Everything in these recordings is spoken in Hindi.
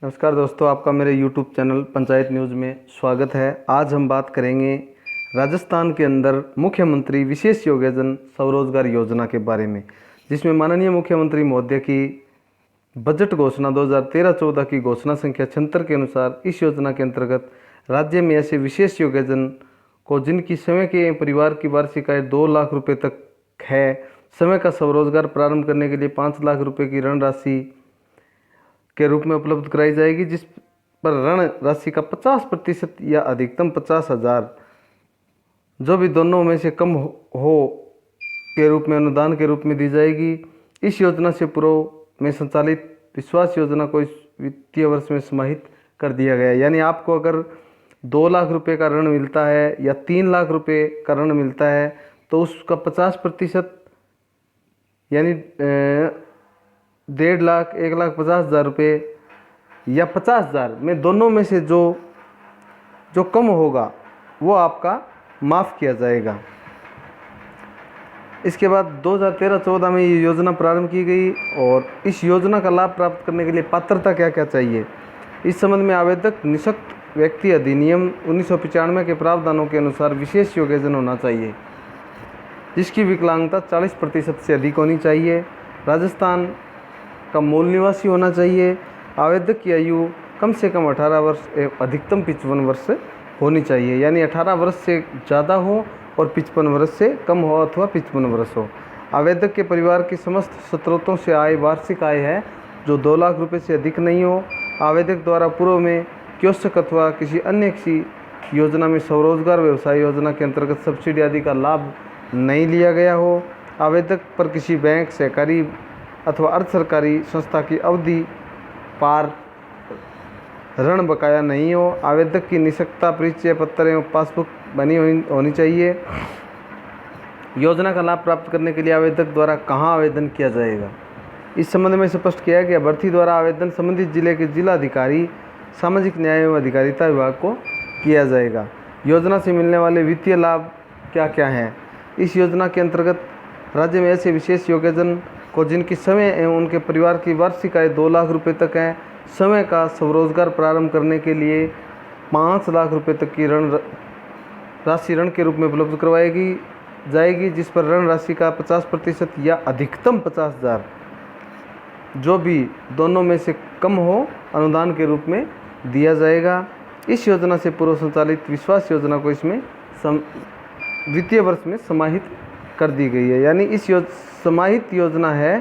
नमस्कार दोस्तों, आपका मेरे YouTube चैनल पंचायत न्यूज़ में स्वागत है। आज हम बात करेंगे राजस्थान के अंदर मुख्यमंत्री विशेष योगदान स्वरोजगार योजना के बारे में, जिसमें माननीय मुख्यमंत्री महोदय की बजट घोषणा 2013-14 की घोषणा संख्या 76 के अनुसार इस योजना के अंतर्गत राज्य में ऐसे विशेष योगदान को जिनकी स्वयं के परिवार की वार्षिक आय 2 लाख रुपये तक है, समय का स्वरोजगार प्रारंभ करने के लिए 5 लाख रुपये की ऋण राशि के रूप में उपलब्ध कराई जाएगी, जिस पर ऋण राशि का 50% या अधिकतम 50,000 जो भी दोनों में से कम हो के रूप में अनुदान के रूप में दी जाएगी। इस योजना से पूर्व में संचालित विश्वास योजना को इस वित्तीय वर्ष में समाहित कर दिया गया। यानी आपको अगर 2 लाख रुपए का ऋण मिलता है या 3 लाख रुपए का ऋण मिलता है तो उसका 50% यानी 1.5 लाख 1,50,000 रुपये या 50,000 में दोनों में से जो कम होगा वो आपका माफ़ किया जाएगा। इसके बाद 2013-14 में ये योजना प्रारंभ की गई और इस योजना का लाभ प्राप्त करने के लिए पात्रता क्या क्या चाहिए, इस संबंध में आवेदक निःशक्त व्यक्ति अधिनियम 1995 के प्रावधानों के अनुसार विशेष योग्यजन होना चाहिए, जिसकी विकलांगता 40% से अधिक होनी चाहिए, राजस्थान का मूल निवासी होना चाहिए, आवेदक की आयु कम से कम 18 वर्ष एवं अधिकतम 55 वर्ष होनी चाहिए। यानी 18 वर्ष से ज़्यादा हो और 55 वर्ष से कम हो अथवा 55 वर्ष हो। आवेदक के परिवार की समस्त स्रोतों से आय वार्षिक आय है जो 2 लाख रुपए से अधिक नहीं हो। आवेदक द्वारा पूर्व में कियोस्क अथवा किसी योजना में स्वरोजगार व्यवसाय योजना के अंतर्गत सब्सिडी आदि का लाभ नहीं लिया गया हो। आवेदक पर किसी बैंक, सहकारी अथवा अर्ध सरकारी संस्था की अवधि पार ऋण बकाया नहीं हो। आवेदक की निःशक्तता परिचय पत्र एवं पासबुक बनी होनी चाहिए। योजना का लाभ प्राप्त करने के लिए आवेदक द्वारा कहाँ आवेदन किया जाएगा, इस संबंध में स्पष्ट किया गया। भर्ती द्वारा आवेदन संबंधित जिले के जिला अधिकारी सामाजिक न्याय एवं अधिकारिता विभाग को किया जाएगा। योजना से मिलने वाले वित्तीय लाभ क्या क्या हैं? इस योजना के अंतर्गत राज्य में ऐसे विशेष योग्यजन को जिनकी समय एवं उनके परिवार की वार्षिक आय 2 लाख रुपए तक है, समय का स्वरोजगार प्रारंभ करने के लिए 5 लाख रुपए तक की राशि ऋण के रूप में उपलब्ध करवाई जाएगी, जिस पर ऋण राशि का 50% या अधिकतम 50,000 जो भी दोनों में से कम हो अनुदान के रूप में दिया जाएगा। इस योजना से पूर्व संचालित विश्वास योजना को इसमें वित्तीय वर्ष में समाहित कर दी गई है। यानी इस समाहित योजना है,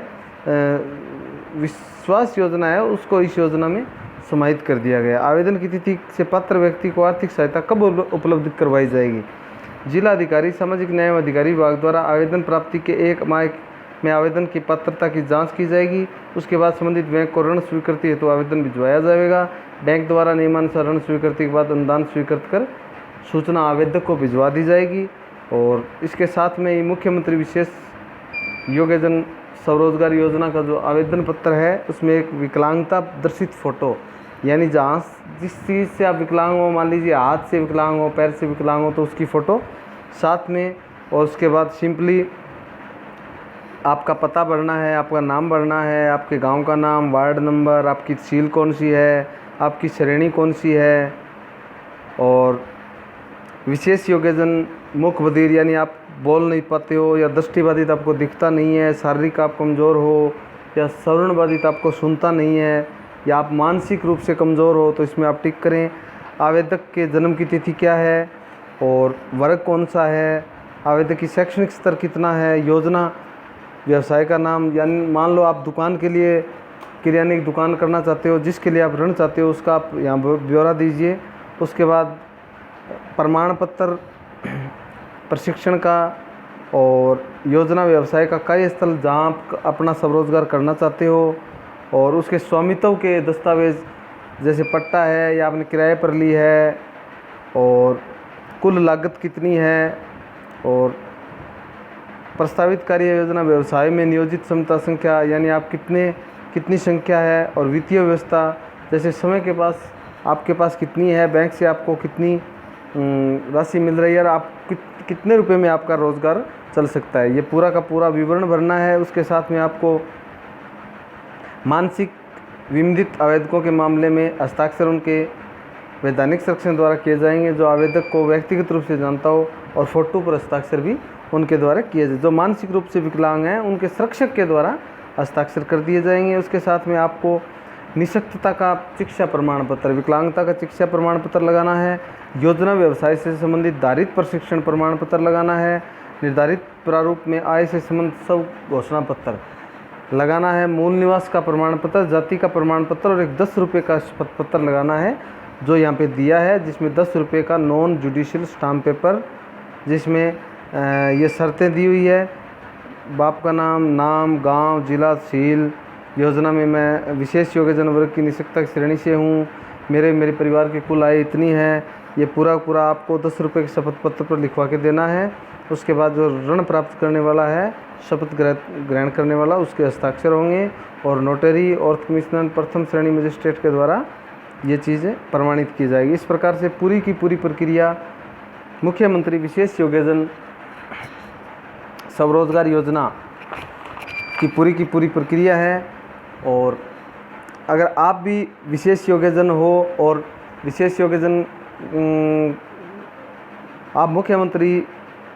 विश्वास योजना है, उसको इस योजना में समाहित कर दिया गया। आवेदन की तिथि से पात्र व्यक्ति को आर्थिक सहायता कब उपलब्ध करवाई जाएगी? जिला अधिकारी सामाजिक न्याय एवं अधिकारी विभाग द्वारा आवेदन प्राप्ति के 1 माह में आवेदन की पात्रता की जांच की जाएगी। उसके बाद संबंधित बैंक को ऋण स्वीकृति हेतु आवेदन भिजवाया जाएगा। बैंक द्वारा नियमानुसार ऋण स्वीकृति के बाद अनुदान स्वीकृत कर सूचना आवेदक को भिजवा दी जाएगी। और इसके साथ में ही मुख्यमंत्री विशेष योग्यजन स्वरोजगार योजना का जो आवेदन पत्र है उसमें एक विकलांगता दर्शित फ़ोटो, यानी जहाँ जिस चीज़ से आप विकलांग हो, मान लीजिए हाथ से विकलांग हो, पैर से विकलांग हो, तो उसकी फ़ोटो साथ में। और उसके बाद सिंपली आपका पता भरना है, आपका नाम भरना है, आपके गांव का नाम, वार्ड नंबर, आपकी तहसील कौन सी है, आपकी श्रेणी कौन सी है, और विशेष योग्यजन मुख बधिर यानी आप बोल नहीं पाते हो, या दृष्टिबाधित आपको दिखता नहीं है, शारीरिक आप कमज़ोर हो, या श्रवणबाधित आपको सुनता नहीं है, या आप मानसिक रूप से कमज़ोर हो, तो इसमें आप टिक करें। आवेदक के जन्म की तिथि क्या है और वर्ग कौन सा है, आवेदक की शैक्षणिक स्तर कितना है, योजना व्यवसाय का नाम, यानी मान लो आप दुकान के लिए किराने की दुकान करना चाहते हो, जिसके लिए आप ऋण चाहते हो उसका आप यहाँ ब्यौरा दीजिए। उसके बाद प्रमाण पत्र प्रशिक्षण का और योजना व्यवसाय का कार्यस्थल जहाँ आप अपना स्वरोजगार करना चाहते हो, और उसके स्वामित्व के दस्तावेज़ जैसे पट्टा है या आपने किराए पर ली है, और कुल लागत कितनी है, और प्रस्तावित कार्य योजना व्यवसाय में नियोजित क्षमता संख्या यानी आप कितनी संख्या है, और वित्तीय व्यवस्था जैसे समय के पास आपके पास कितनी है, बैंक से आपको कितनी राशि मिल रही है, और आप कितने रुपए में आपका रोज़गार चल सकता है, ये पूरा का पूरा विवरण भरना है। उसके साथ में आपको मानसिक विनिर्दिष्ट आवेदकों के मामले में हस्ताक्षर उनके वैधानिक संरक्षण द्वारा किए जाएंगे जो आवेदक को व्यक्तिगत रूप से जानता हो, और फोटो पर हस्ताक्षर भी उनके द्वारा किए जाए। जो मानसिक रूप से विकलांग हैं उनके संरक्षक के द्वारा हस्ताक्षर कर दिए जाएंगे। उसके साथ में आपको निःशक्तता का शिक्षा प्रमाण पत्र, विकलांगता का शिक्षा प्रमाण पत्र लगाना है, योजना व्यवसाय से संबंधित धारित प्रशिक्षण प्रमाण पत्र लगाना है, निर्धारित प्रारूप में आय से संबंधित सब घोषणा पत्र लगाना है, मूल निवास का प्रमाण पत्र, जाति का प्रमाण पत्र और एक 10 रुपये का शपथ पत्र लगाना है जो यहाँ पे दिया है, जिसमें 10 रुपये का नॉन जुडिशियल स्टाम्प पेपर, जिसमें ये शर्तें दी हुई है। बाप का नाम, गांव, जिला, तहसील। योजना में मैं विशेष योग्यजन वर्ग की निःशक्तता की श्रेणी से हूँ, मेरे परिवार की कुल आय इतनी है। ये पूरा आपको 10 रुपये के शपथ पत्र पर लिखवा के देना है। उसके बाद जो ऋण प्राप्त करने वाला है, शपथ ग्रहण करने वाला, उसके हस्ताक्षर होंगे और नोटरी और कमिश्नर प्रथम श्रेणी मजिस्ट्रेट के द्वारा ये चीज़ें प्रमाणित की जाएगी। इस प्रकार से पूरी की पूरी प्रक्रिया मुख्यमंत्री विशेष योग्यजन स्वरोजगार योजना की पूरी प्रक्रिया है। और अगर आप भी विशेष योग्यजन हो और विशेष योग्यजन आप मुख्यमंत्री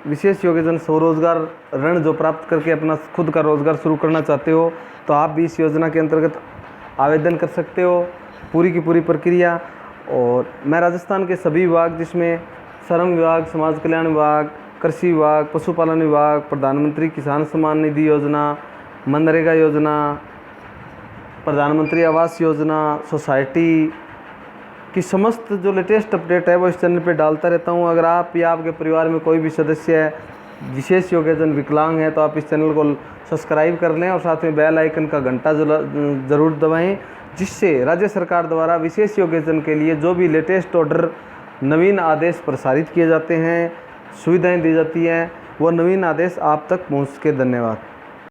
विशेष योग्यजन स्वरोजगार ऋण जो प्राप्त करके अपना खुद का रोजगार शुरू करना चाहते हो, तो आप भी इस योजना के अंतर्गत आवेदन कर सकते हो। पूरी की पूरी प्रक्रिया। और मैं राजस्थान के सभी विभाग, जिसमें श्रम विभाग, समाज कल्याण विभाग, कृषि विभाग, पशुपालन विभाग, प्रधानमंत्री किसान सम्मान निधि योजना, मनरेगा योजना, प्रधानमंत्री आवास योजना, सोसाइटी की समस्त जो लेटेस्ट अपडेट है वो इस चैनल पे डालता रहता हूँ। अगर आप या आपके परिवार में कोई भी सदस्य विशेष योग्यजन विकलांग है तो आप इस चैनल को सब्सक्राइब कर लें और साथ में बेल आइकन का घंटा ज़रूर दबाएं, जिससे राज्य सरकार द्वारा विशेष योग्यजन के लिए जो भी लेटेस्ट ऑर्डर, नवीन आदेश प्रसारित किए जाते हैं, सुविधाएं दी जाती हैं, वो नवीन आदेश आप तक पहुँच के। धन्यवाद।